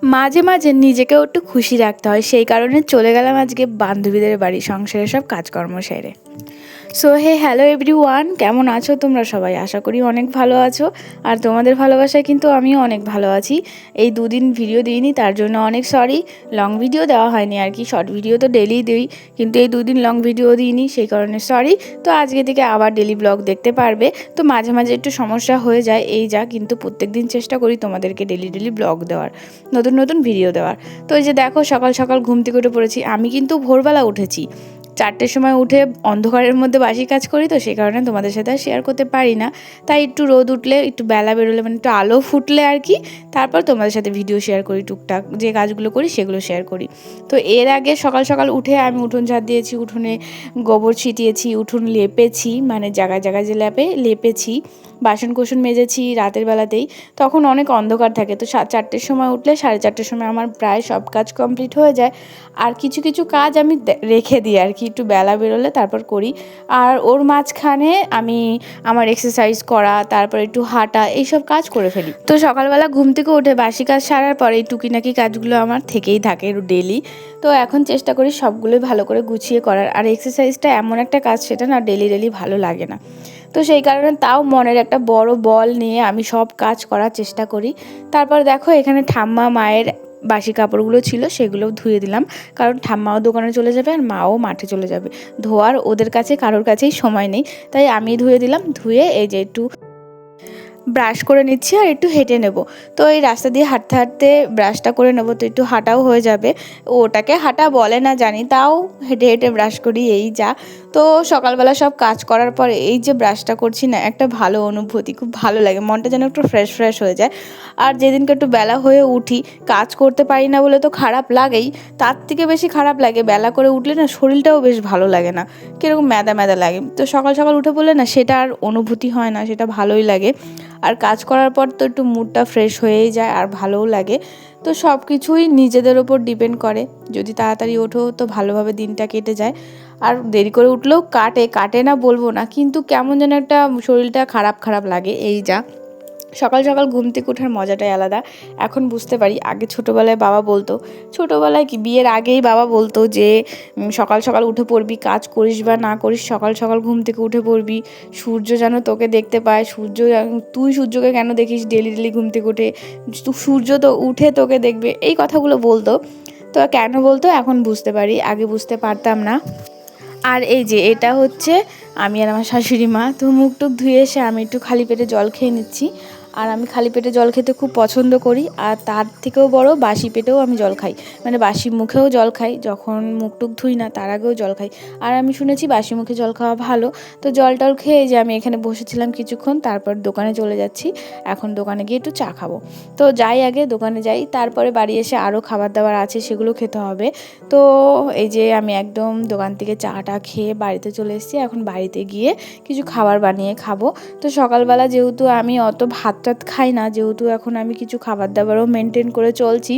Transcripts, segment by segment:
মাঝে মাঝে নিজেকেও একটু খুশি রাখতে হয়, সেই কারণে চলে গেলাম আজকে বান্ধবীদের বাড়ি সংসারের সব কাজকর্ম সেরে। সো হ্যালো এভরিওয়ান, কেমন আছো তোমরা সবাই? আশা করি অনেক ভালো আছো, আর তোমাদের ভালোবাসায় কিন্তু আমিও অনেক ভালো আছি। এই দুদিন ভিডিও দিইনি, তার জন্য অনেক সরি। লং ভিডিও দেওয়া হয়নি আর কি, শর্ট ভিডিও তো ডেলি দিই, কিন্তু এই দুদিন লং ভিডিও দিইনি, সেই কারণে সরি। তো আজকে থেকে আবার ডেলি ব্লগ দেখতে পারবে। তো মাঝে মাঝে একটু সমস্যা হয়ে যায় এই যা, কিন্তু প্রত্যেক দিন চেষ্টা করি তোমাদেরকে ডেলি ডেলি ব্লগ দেওয়ার, নতুন নতুন ভিডিও দেওয়ার। তো এই যে দেখো, সকাল সকাল ঘুম থেকে উঠে পড়েছি। আমি কিন্তু ভোরবেলা উঠেছি, 4টের সময় উঠে অন্ধকারের মধ্যে বাসি কাজ করি, তো সেই কারণে তোমাদের সাথে আর শেয়ার করতে পারি না। তাই একটু রোদ উঠলে, একটু বেলা বেরোলে, মানে একটু আলো ফুটলে আর কি, তারপর তোমাদের সাথে ভিডিও শেয়ার করি, টুকটাক যে কাজগুলো করি সেগুলো শেয়ার করি। তো এর আগে সকাল সকাল উঠে আমি উঠোন ঝাড় দিয়েছি, উঠোনে গোবর ছিটিয়েছি, উঠোন লেপেছি, মানে জায়গায় জায়গায় যে লেপেছি, বাসন কোসন মেজেছি রাতের বেলাতেই। তখন অনেক অন্ধকার থাকে, তো 4টের সময় উঠলে 4:30টার সময় আমার প্রায় সব কাজ কমপ্লিট হয়ে যায়। আর কিছু কিছু কাজ আমি রেখে দিই আর কি, একটু বেলা বেরোলে তারপর করি। আর ওর মাঝখানে আমি আমার এক্সারসাইজ করা, তারপর একটু হাঁটা, এইসব কাজ করে ফেলি। তো সকালবেলা ঘুম থেকে উঠে বাসি কাজ সারার পরে এই টুকিনাকি কাজগুলো আমার থেকেই থাকে ডেলি। তো এখন চেষ্টা করি সবগুলোই ভালো করে গুছিয়ে করার। আর এক্সারসাইজটা এমন একটা কাজ, সেটা না ডেলি ডেলি ভালো লাগে না। তো সেই কারণে তাও মনের একটা বড় বল নিয়ে আমি সব কাজ করার চেষ্টা করি। তারপর দেখো, এখানে ঠাম্মা মায়ের বাসি কাপড়গুলো ছিল, সেগুলোও ধুয়ে দিলাম, কারণ ঠাম্মাও দোকানে চলে যাবে আর মাও মাঠে চলে যাবে। ধোয়ার ওদের কাছে কারোর কাছেই সময় নেই, তাই আমি ধুয়ে দিলাম। ধুয়ে এই যে একটু ব্রাশ করে নিচ্ছি আর একটু হেঁটে নেব। তো এই রাস্তা দিয়ে হাঁটতে হাঁটতে ব্রাশটা করে নেব, তো একটু হাঁটাও হয়ে যাবে। ওটাকে হাঁটা বলে না জানি, তাও হেঁটে হেঁটে ব্রাশ করি এই যা। তো সকালবেলা সব কাজ করার পরে এই যে ব্রাশটা করছি না, একটা ভালো অনুভূতি, খুব ভালো লাগে, মনটা যেন একটু ফ্রেশ ফ্রেশ হয়ে যায়। আর যেদিনকে একটু বেলা হয়ে উঠি, কাজ করতে পারি না বলে তো খারাপ লাগেই, তার থেকে বেশি খারাপ লাগে বেলা করে উঠলে না শরীরটাও বেশ ভালো লাগে না, কীরকম ম্যাদা ম্যাদা লাগে। তো সকাল সকাল উঠে পড়লে না সেটা আর অনুভূতি হয় না, সেটা ভালোই লাগে। আর কাজ করার পর তো একটু মুডটা ফ্রেশ হয়েই যায় আর ভালোও লাগে। তো সব কিছুই নিজেদের ওপর ডিপেন্ড করে, যদি তাড়াতাড়ি ওঠো তো ভালোভাবে দিনটা কেটে যায়, আর দেরি করে উঠলেও কাটে না বলবো না, কিন্তু কেমন যেন একটা শরীরটা খারাপ খারাপ লাগে এই যা। সকাল সকাল ঘুম থেকে ওঠার মজাটাই আলাদা, এখন বুঝতে পারি। আগে ছোটোবেলায় বাবা বলতো, ছোটোবেলায় কি বিয়ের আগেই বাবা বলতো যে সকাল সকাল উঠে পড়বি, কাজ করিস বা না করিস সকাল সকাল ঘুম থেকে উঠে পড়বি, সূর্য যেন তোকে দেখতে পায়, তুই সূর্যকে কেন দেখিস ডেলি ডেলি ঘুম থেকে উঠে, সূর্য তো উঠে তোকে দেখবে, এই কথাগুলো বলতো। তো কেন বলতো এখন বুঝতে পারি, আগে বুঝতে পারতাম না। আর এই যে এটা হচ্ছে আমি আর আমার শাশুড়ি মা। তো মুখ টুক ধুয়ে এসে আমি একটু খালি পেটে জল খেয়ে নিচ্ছি। আর আমি খালি পেটে জল খেতে খুব পছন্দ করি, আর তার থেকেও বড় বাসি পেটেও আমি জল খাই, মানে বাসি মুখেও জল খাই, যখন মুখ টুক ধুই না তার আগেও জল খাই। আর আমি শুনেছি বাসি মুখে জল খাওয়া ভালো। তো জল টল খেয়ে যে আমি এখানে বসেছিলাম কিছুক্ষণ, তারপর দোকানে চলে যাচ্ছি। এখন দোকানে গিয়ে একটু চা খাবো। তো যাই, আগে দোকানে যাই, তারপরে বাড়ি এসে আরও খাবার দাবার আছে, সেগুলো খেতে হবে। তো এই যে আমি একদম দোকান থেকে চাটা খেয়ে বাড়িতে চলে এসেছি। এখন বাড়িতে গিয়ে কিছু খাবার বানিয়ে খাবো। তো সকালবেলা যেহেতু আমি অত ভাত টাত খাই না, যেহেতু এখন আমি কিছু খাবার দাবারও মেনটেন করে চলছি,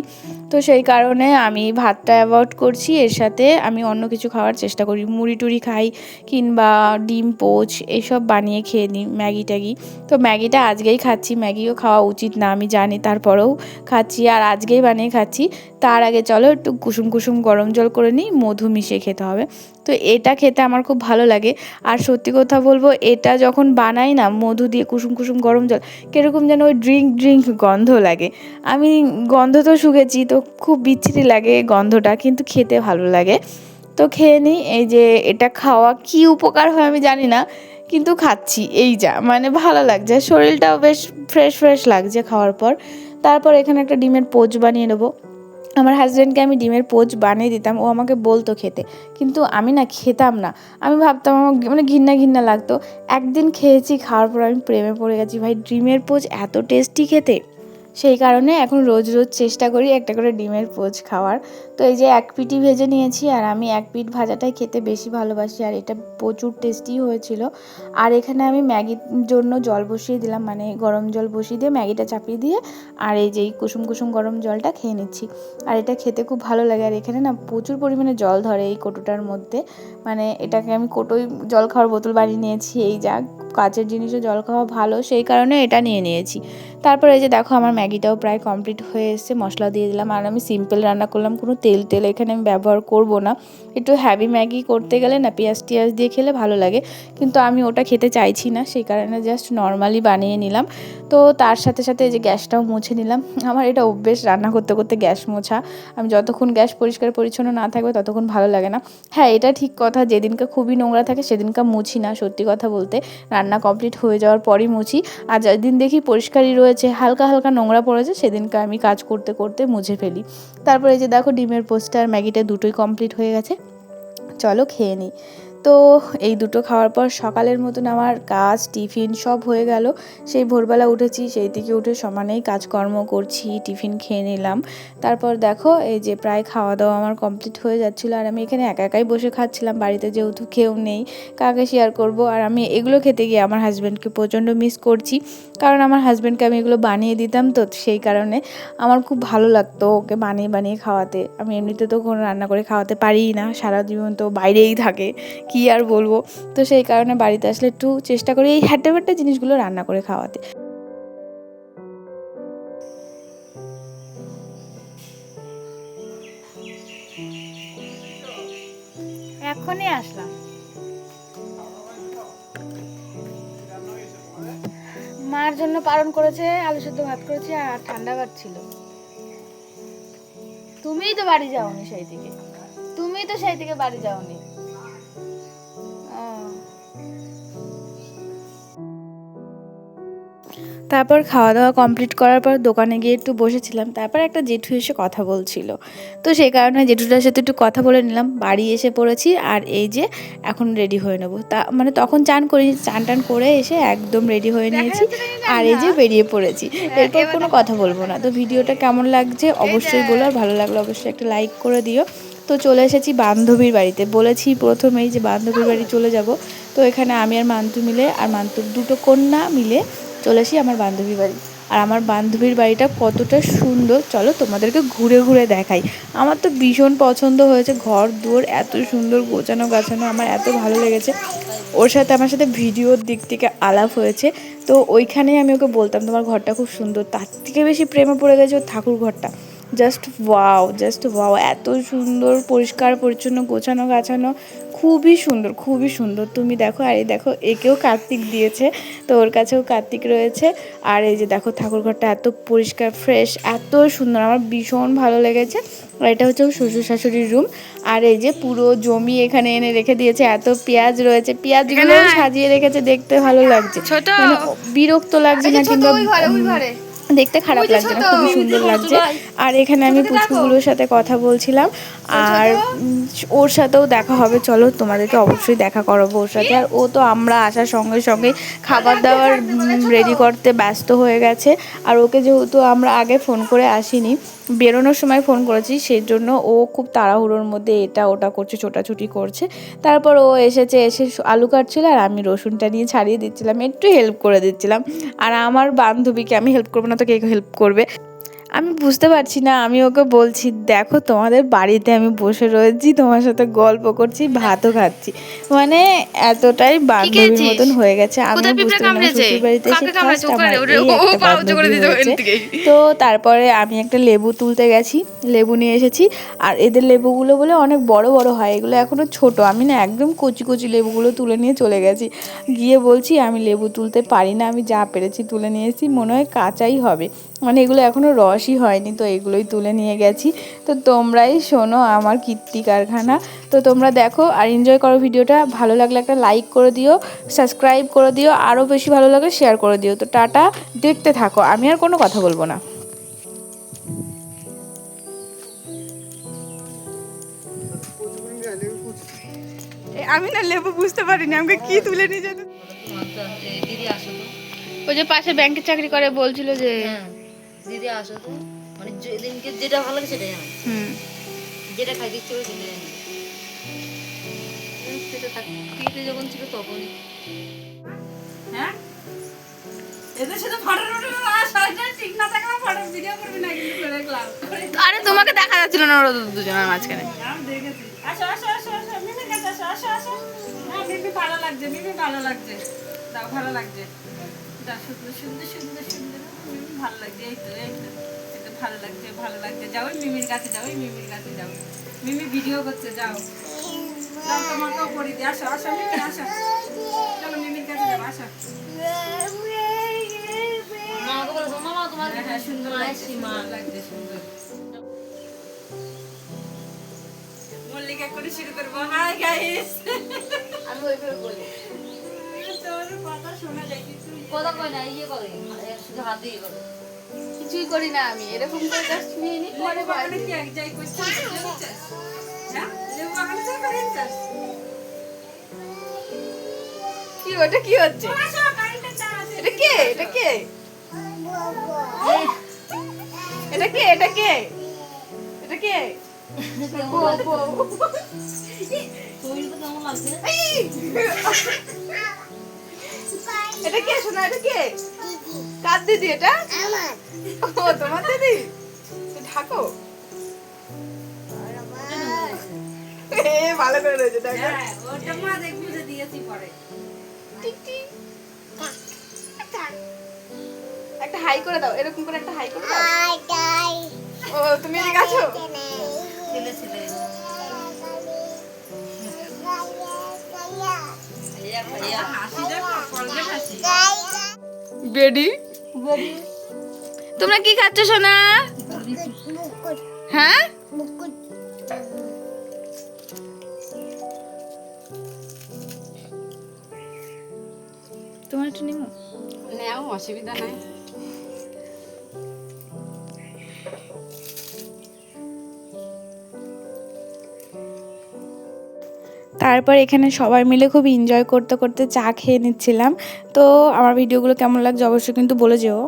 তো সেই কারণে আমি ভাতটা অ্যাভয়েড করছি, এর সাথে আমি অন্য কিছু খাওয়ার চেষ্টা করি, মুড়ি টুড়ি খাই, কিংবা ডিম পোচ এইসব বানিয়ে খেয়ে নিই, ম্যাগি ট্যাগি। তো ম্যাগিটা আজকেই খাচ্ছি, ম্যাগিও খাওয়া উচিত না আমি জানি, তারপরেও খাচ্ছি, আর আজকেই বানিয়ে খাচ্ছি। তার আগে চলো একটু কুসুম কুসুম গরম জল করে নিই, মধু মিশিয়ে খেতে হবে। তো এটা খেতে আমার খুব ভালো লাগে। আর সত্যি কথা বলবো, এটা যখন বানাই না মধু দিয়ে কুসুম কুসুম গরম জল, কীরকম যেন ওই ড্রিঙ্ক গন্ধ লাগে। আমি গন্ধ তো শুকেছি, তো খুব বিচ্ছিরি লাগে গন্ধটা, কিন্তু খেতে ভালো লাগে। তো খেয়ে নিই। এই যে এটা খাওয়া কি উপকার হয় আমি জানি না, কিন্তু খাচ্ছি এই যা, মানে ভালো লাগছে, শরীরটাও বেশ ফ্রেশ ফ্রেশ লাগছে খাওয়ার পর। তারপর এখানে একটা ডিমের পোচ বানিয়ে নেবো। আমার হাজব্যান্ডকে আমি ডিমের পোচ বানিয়ে দিতাম, ও আমাকে বলতো খেতে, কিন্তু আমি না খেতাম না। আমি ভাবতাম আমার মানে ঘিন্না ঘিন্না লাগতো। একদিন খেয়েছি, খাওয়ার পর আমি প্রেমে পড়ে গেছি, ভাই ডিমের পোচ এত টেস্টি খেতে। সেই কারণে এখন রোজ রোজ চেষ্টা করি একটা করে ডিমের পোচ খাওয়ার। তো এই যে এক পিঠি ভেজে নিয়েছি, আর আমি এক পিঠ ভাজাটাই খেতে বেশি ভালোবাসি, আর এটা প্রচুর টেস্টি হয়েছিল। আর এখানে আমি ম্যাগির জন্য জল বসিয়ে দিলাম, মানে গরম জল বসিয়ে দিয়ে ম্যাগিটা চাপিয়ে দিয়ে, আর এই যে কুসুম কুসুম গরম জলটা খেয়ে নিচ্ছি। আর এটা খেতে খুব ভালো লাগে। আর এখানে না প্রচুর পরিমাণে জল ধরে এই কোটোটার মধ্যে, মানে এটাকে আমি কোটোই জল খাওয়ার বোতল বানিয়ে নিয়েছি। এই যা, কাচের জিনিসে জল খাওয়া ভালো, সেই কারণে এটা নিয়ে নিয়েছি। তারপর এই যে দেখো আমার ম্যাগিটাও প্রায় কমপ্লিট হয়ে এসেছে, মশলা দিয়ে দিলাম। আর আমি সিম্পল রান্না করলাম, কোনো তেল এখানে আমি ব্যবহার করব না। একটু হ্যাভি ম্যাগি করতে গেলে না পেঁয়াজ টিয়াজ দিয়ে খেলে ভালো লাগে, কিন্তু আমি ওটা খেতে চাইছি না, সেই কারণে জাস্ট নর্মালি বানিয়ে নিলাম। তো তার সাথে সাথে এই যে গ্যাসটাও মুছে নিলাম। আমার এটা অভ্যেস রান্না করতে করতে গ্যাস মোছা। আমি যতক্ষণ গ্যাস পরিষ্কার পরিচ্ছন্ন না থাকবে ততক্ষণ ভালো লাগে না। হ্যাঁ, এটা ঠিক কথা, যেদিনকে খুবই নোংরা থাকে সেদিনকে মুছি না, সত্যি কথা বলতে রান্না কমপ্লিট হয়ে যাওয়ার পরই মুছি। আর যেদিন দেখি পরিষ্কারই রয়েছে, হালকা হালকা নোংরা পড়েছে, সেদিনকে আমি কাজ করতে করতে মুছে ফেলি। তারপরে এই যে দেখো ডিমের পোস্টার ম্যাগিটা দুটোই কমপ্লিট হয়ে গেছে, চলো খেয়ে নিই। তো এই দুটো খাওয়ার পর সকালের মতন আমার কাজ টিফিন সব হয়ে গেল। সেই ভোরবেলা উঠেছি, সেই থেকে উঠে সমানেই কাজকর্ম করছি, টিফিন খেয়ে নিলাম। তারপর দেখো এই যে প্রায় খাওয়া দাওয়া আমার কমপ্লিট হয়ে যাচ্ছিলো, আর আমি এখানে একা একাই বসে খাচ্ছিলাম, বাড়িতে যেহেতু কেউ নেই কাকে শেয়ার করব। আর আমি এগুলো খেতে গিয়ে আমার হাজব্যান্ডকে প্রচণ্ড মিস করছি, কারণ আমার হাজব্যান্ডকে আমি এগুলো বানিয়ে দিতাম, তো সেই কারণে আমার খুব ভালো লাগতো ওকে বানিয়ে বানিয়ে খাওয়াতে। আমি এমনিতে তো কোনো রান্না করে খাওয়াতে পারিই না, সারা জীবন তো বাইরেই থাকে, কি আর বলবো। তো সেই কারণে বাড়িতে আসলে একটু চেষ্টা করি এই হ্যাটে ব্যাটে জিনিসগুলো রান্না করে খাওয়াতে। এখনই আসলাম, মার জন্য পালন করেছে, আলু সেদ্ধ ভাত করেছে আর ঠান্ডা ভাত ছিল। তুমিই তো বাড়ি যাওনি সেই থেকে, তুমিই তো সেই থেকে বাড়ি যাওনি। তারপর খাওয়া দাওয়া কমপ্লিট করার পর দোকানে গিয়ে একটু বসেছিলাম। তারপর একটা জেঠু এসে কথা বলছিল, তো সেই কারণে জেঠুটার সাথে একটু কথা বলে নিলাম। বাড়ি এসে পড়েছি, আর এই যে এখন রেডি হয়ে নেবো। তা মানে তখন চান টান করে এসে একদম রেডি হয়ে নিয়েছি, আর এই যে বেরিয়ে পড়েছি। এরপর কোনো কথা বলবো না। তো ভিডিওটা কেমন লাগছে অবশ্যই বলো, আর ভালো লাগলে অবশ্যই একটা লাইক করে দিও। তো চলে এসেছি বান্ধবীর বাড়িতে, বলেছি প্রথমেই যে বান্ধবীর বাড়ি চলে যাব। তো এখানে আমি আর মান্তু মিলে, আর মান্তুর দুটো কন্যা মিলে চলে আসি আমার বান্ধবীর বাড়ি। আর আমার বান্ধবীর বাড়িটা কতটা সুন্দর চলো তোমাদেরকে ঘুরে ঘুরে দেখাই। আমার তো ভীষণ পছন্দ হয়েছে, ঘর দুয়ার এত সুন্দর গোছানো গাছানো, আমার এত ভালো লেগেছে। ওর সাথে আমার সাথে ভিডিওর দিক থেকে আলাপ হয়েছে, তো ওইখানেই আমি ওকে বলতাম তোমার ঘরটা খুব সুন্দর। তার থেকে বেশি প্রেমে পড়ে গেছে ওর ঠাকুর ঘরটা। জাস্ট ওয়াও, এত সুন্দর পরিষ্কার পরিচ্ছন্ন গোছানো গাছানো, খুবই সুন্দর খুবই সুন্দর। তুমি দেখো, আর এই দেখো একেও কার্তিক দিয়েছে, তো ওর কাছেও কার্তিক রয়েছে। আর এই যে দেখো ঠাকুর ঘরটা এত পরিষ্কার ফ্রেশ, এত সুন্দর, আমার ভীষণ ভালো লেগেছে। আর এটা হচ্ছে শ্বশুর শাশুড়ির রুম। আর এই যে পুরো জমি এখানে এনে রেখে দিয়েছে, এত পেঁয়াজ রয়েছে, পেঁয়াজগুলো সাজিয়ে রেখেছে, দেখতে ভালো লাগছে, মানে বিরক্ত লাগছে না, কিংবা দেখতে খারাপ লাগছে না, খুবই সুন্দর লাগছে। আর এখানে আমি পুচকুগুলোর সাথে কথা বলছিলাম, আর ওর সাথেও দেখা হবে, চলো তোমাদেরকে অবশ্যই দেখা করাবো ওর সাথে। আর ও তো আমরা আসার সঙ্গে সঙ্গে খাবার দাবার রেডি করতে ব্যস্ত হয়ে গেছে। আর ওকে যেহেতু আমরা আগে ফোন করে আসিনি, বেরোনোর সময় ফোন করেছি, সেই জন্য ও খুব তাড়াহুড়োর মধ্যে এটা ওটা করছে, ছোটাছুটি করছে। তারপর ও এসে আলু কাটছিল, আর আমি রসুনটা নিয়ে ছাড়িয়ে দিচ্ছিলাম, একটু হেল্প করে দিচ্ছিলাম। আর আমার বান্ধবীকে আমি হেল্প করবো না তো কে হেল্প করবে? আমি বুঝতে পারছি না, আমি ওকে বলছি দেখো তোমাদের বাড়িতে আমি বসে রয়েছি, তোমার সাথে গল্প করছি, ভাতও খাচ্ছি, মানে এতটাই বান্ধবীর মতন হয়ে গেছে। আমি বুঝতে পারি না, শ্বশুর বাড়িতে এসে ফার্স্ট আমার এই একটা বান্ধবী হয়েছে। তো তারপরে আমি একটা লেবু তুলতে গেছি, লেবু নিয়ে এসেছি। আর এদের লেবুগুলো বলে অনেক বড় বড় হয়, এগুলো এখনও ছোট, আমি না একদম কচি কচি লেবুগুলো তুলে নিয়ে চলে গেছি। গিয়ে বলছি আমি লেবু তুলতে পারি না, আমি যা পেরেছি তুলে নিয়েছি, মনে হয় কাঁচাই হবে, মানে এগুলো এখনও রসই হয়নি, তো এগুলোই তুলে নিয়ে গেছি। তো তোমরাই শোনো আমার কীর্তি কারখানা। তো তোমরা দেখো আর এনজয় করো ভিডিওটা, ভালো লাগলে একটা লাইক করে দিও, সাবস্ক্রাইব করে দিও, আরও বেশি ভালো লাগে শেয়ার করে দিও। তো টাটা, দেখতে থাকো, আমি আর কোনো কথা বলবো না। আমি না লেবু বুঝতে পারিনি, আমাকে কি তুলে নিয়ে যেতে। ওই যে পাশে ব্যাংকে চাকরি করে বলছিল যে দিদি আসো তো, মানে যেদিনকে যেটা ভালো লাগে সেটাই আনো, যেটা খাই দিচ্ছে ওই সেটাই আনো। সেটা থাকতে যখন ছিল তখনই। হ্যাঁ এদের সাথে ফটো ঠিক না থাকলে ফটো ভিডিও করবি না, কিন্তু দেখলাম। আরে তোমাকে দেখা যাচ্ছিল না ওরা দুজনের মাঝখানে। আমি দেখেছি। আসো আসো আসো আসো, মিমি কাছে আসো আসো আসো। হ্যাঁ মিমি ভালো লাগছে, মিমি ভালো লাগছে, দাও ভালো লাগছে, দাও সুন্দর সুন্দর সুন্দর সুন্দর। ভালো লাগছে, এই তো এই তো এই তো ভালো লাগছে, ভালো লাগছে। যাও ওই মিমির কাছে যাও, ওই মিমির কাছে যাও। মিমি ভিডিও করছে, যাও যাও, তোমাকেও পড়ি দিয়ে আসো, আসো মিমি আসো, চলো মিমির কাছে যাও, আসো। মামাকে বলেছো মামা তোমার হ্যাঁ হ্যাঁ, সুন্দর মায়ের লাগছে, সীমা। সুন্দর লাগছে, সুন্দর। মল্লিকা করে শুরু করবো। হাই গাইস, আমি ওইভাবে বলি তোর কথা শোনা যায় কিছু কথা কয় না, ইয়ে করে শুধু হাত দিয়ে করে। কিছুই করি না আমি, এরকম করে জাস্ট নিয়ে নি পরে লেবু বাগানে কি এক জায়গায় করছিস? লেবু চাষ? হ্যাঁ? লেবু বাগানে তো কারেন্ট চাষ। কি ওটা কি হচ্ছে? আসো, কারেন্টের তার আছে। এটা কে? এটা কে? এটা কে? এটা কে? এটা কে? বউ, বউ। শরীর তো কেমন লাগছে? এই! এটা কে শোনা? এটা কে? কার দিদি এটা? ও তোমার দিদি? তো ঢাকো। ভালো করে রয়েছে দেখো। হ্যাঁ, ওটা মা দেখবি যে দিয়েছি পরে। Tick tick. একটা হাই করে দাও, এরকম করে একটা হাই করে দাও। ও তুমি এদিকে আছো? ছেলে ছেলে ভাইয়া ভাইয়া হাসি দেখো, কলকে হাসি। বেডি তোমরা কি খাচ্ছ সোনা? হ্যাঁ তোমার একটু নিমো। নেও, অসুবিধা নাই। তারপর এখানে সবাই মিলে খুব এনজয় করতে করতে চা খেয়ে নিচ্ছিলাম। তো আমার ভিডিওগুলো কেমন লাগছে অবশ্যই কিন্তু বলে যেও।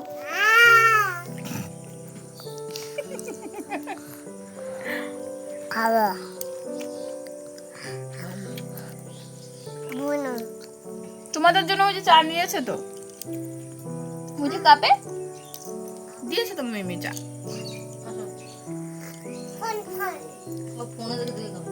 তোমাদের জন্য ওই যে চা নিয়েছে তো, ওই যে কাপে দিয়েছে তো মিমি চা। ও ফোনে দেখে দেখে খাবো।